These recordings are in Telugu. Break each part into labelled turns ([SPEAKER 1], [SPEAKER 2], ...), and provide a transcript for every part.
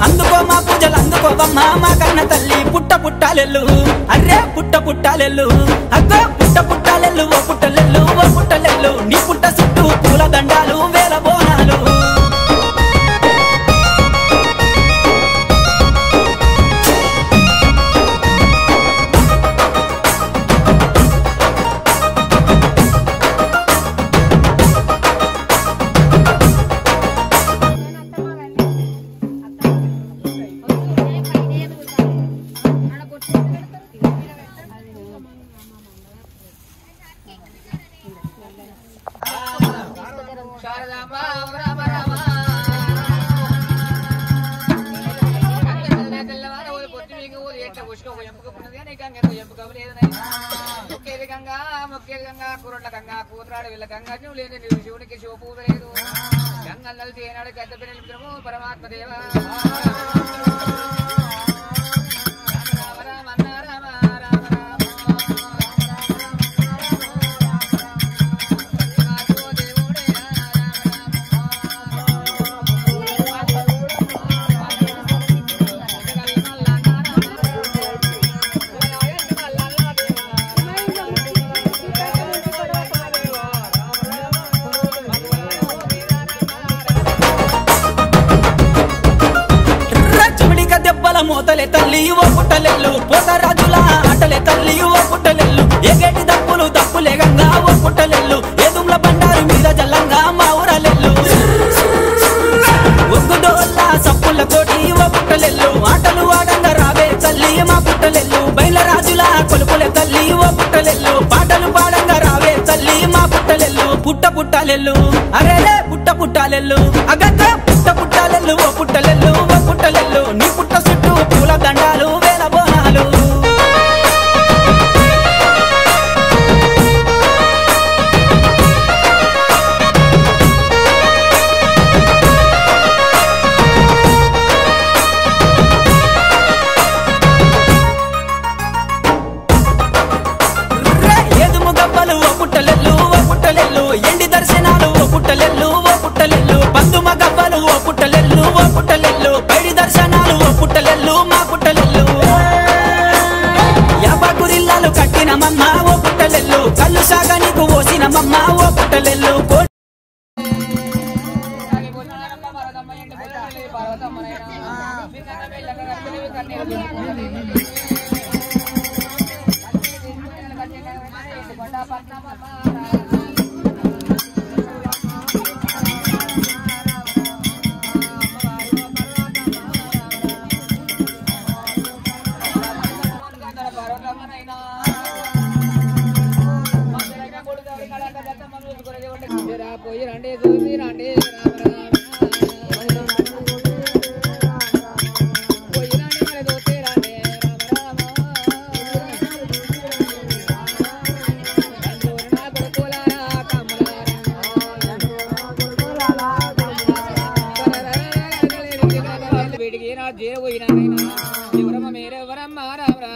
[SPEAKER 1] అందుకో మా పూజలు అందుకోవమ్మా మా కన్న తల్లి పుట్ట పుట్టాలెల్లు అర్రే పుట్ట పుట్టాలెల్లు అగ్గో పుట్ట పుట్టాలెల్లు ఓ పుట్టలెల్లు ఓ పుట్టలెల్లు నీ పుట్ట చుట్టూ పూల దండాలు వేల బోనాలు శివునికి శివపూజ లేదు గంగల్ తేనాడు పెద్ద పిల్లలు పరమాత్మ దేవ మోతలే తల్లి ఓ పుట్టలెల్లు పోతరాజుల ఆటలే తల్లి ఓ పుట్టలెల్లు ఎగేటి దప్పులు దప్పులే గంగా ఓ పుట్టలెల్లు ఏదుమ్ల బండారు మీద జల్లంగా మా ఊరలెల్లు ఒగ్గుడోళ్ళ సప్పుల తోటి ఓ పుట్టలెల్లు ఆటలు ఆడంగా రావే తల్లి మా పుట్టలెల్లు బయల రాజుల కొలుపులే తల్లి ఓ పుట్టలెల్లు పాటలు పాడంగా రావే తల్లి మా పుట్టలెల్లు పుట్ట పుట్టాలెల్లు అరేలే పుట్ట పుట్టాలెల్లు అగక్క పుట్ట పుట్టాలెల్లు ఓ పుట్టలెల్లు ఓ పుట్టలెల్లు నీ పుట్ట చుట్టూ పూల దండాలు వేల బోనాలు ఏదుము గబ్బలు ఓ పుట్టలెల్లు ఓ పుట్టలెల్లు ఎండి దర్శనాలు ఓ పుట్టలెల్లు ఓ పుట్టలెల్లు పందుమ గబ్బలు ఓ పుట్టలెల్లు ఓ పుట్టలెల్లు పైడి దర్శనాలు ఓ పుట్టలెల్లు మా పుట్టలెల్లు యాపకురిల్లాలు కట్టినమమ్మ ఓ పుట్టలెల్లు కళ్ళు సాగా నీకు ఓసినమమ్మ ఓ పుట్టలెల్లు పోయి రండి చూసి రండి పోయి రండి మరి చూసి రండి
[SPEAKER 2] చేరబోయినారైనా ఎవరమ్మ మీరెవరమ్మ రామ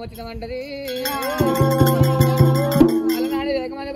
[SPEAKER 2] వచ్చినమంటది అలనాడు ఏకమంది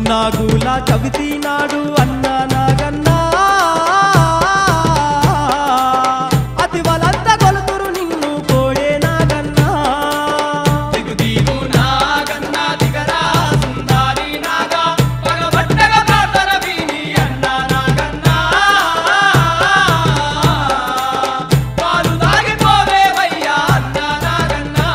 [SPEAKER 1] నాగులా కవితి నాడు అన్నా నాగన్నా అతి వలంత కొలుతురు నిన్ను కోడే నాగన్నా దిగు దిగు నాగన్నా దిగరా సుందరి నాగా పగబట్టగా ప్రార్థన విని అన్నా నాగన్నా పాలు తాగిపోవే వయ్యా అన్నా నాగన్నా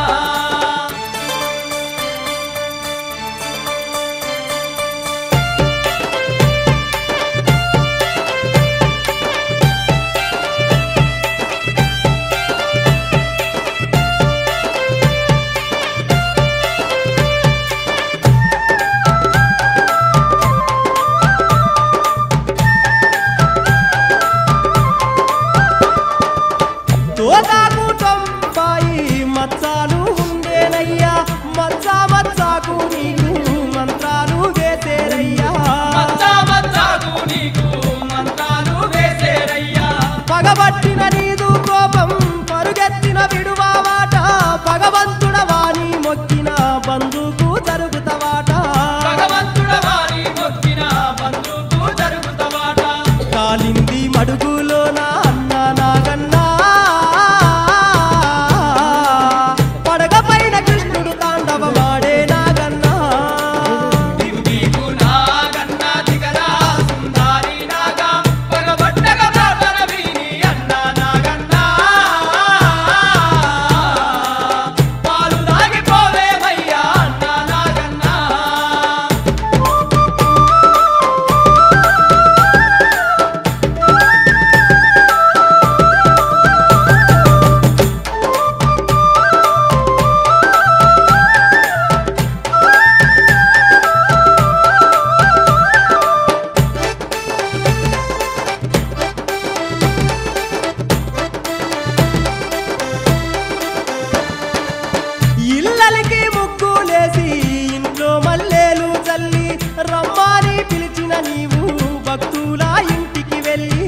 [SPEAKER 3] 90 మచ్చాలు ఉండేనయ్యా మచ్చా మచ్చాకు నీకు మంత్రాలు వేసేరయ్యా పగబట్టిన నీదు కోపం పరుగెత్తిన విడువావాట భగవంతుడవాని మొక్కిన బంధుకు జరుగుతవాట కాలింది మడుగులోన అన్న నాగన్నా పడగపైన కృష్ణుడు తాండవమాడే నాగన్నా ఇళ్ళకి ముగ్గులేసి ఇంట్లో మల్లెలు చల్లి రమ్మాని పిలిచిన నీవు భక్తుల ఇంటికి వెళ్ళి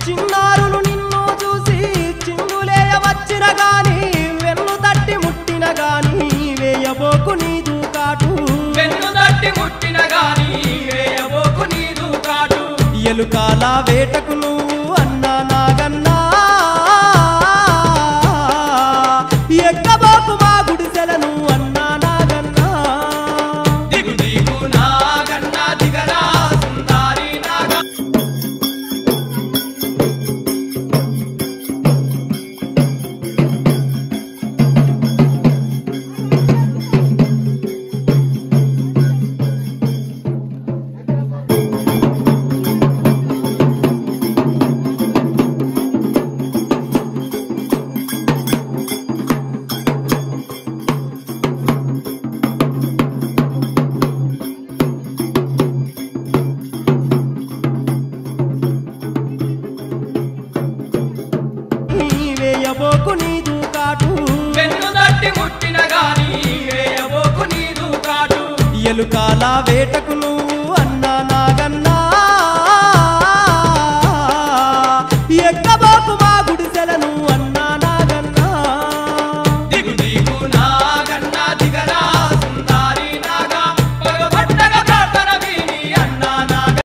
[SPEAKER 3] చిన్నారులు నిన్ను చూసి చిందులేయ వచ్చిన గాని వెన్ను తట్టి ముట్టిన గాని వేయబోకు నీదు కాటు ఎలుకాల వేటకు నువ్వు అన్నా నాగన్నా ఎక్కబోకు మా గుడిసెలను అన్నా నాగన్నా వేయబోకు నీదు కాటు ఎలుకాల వేటకు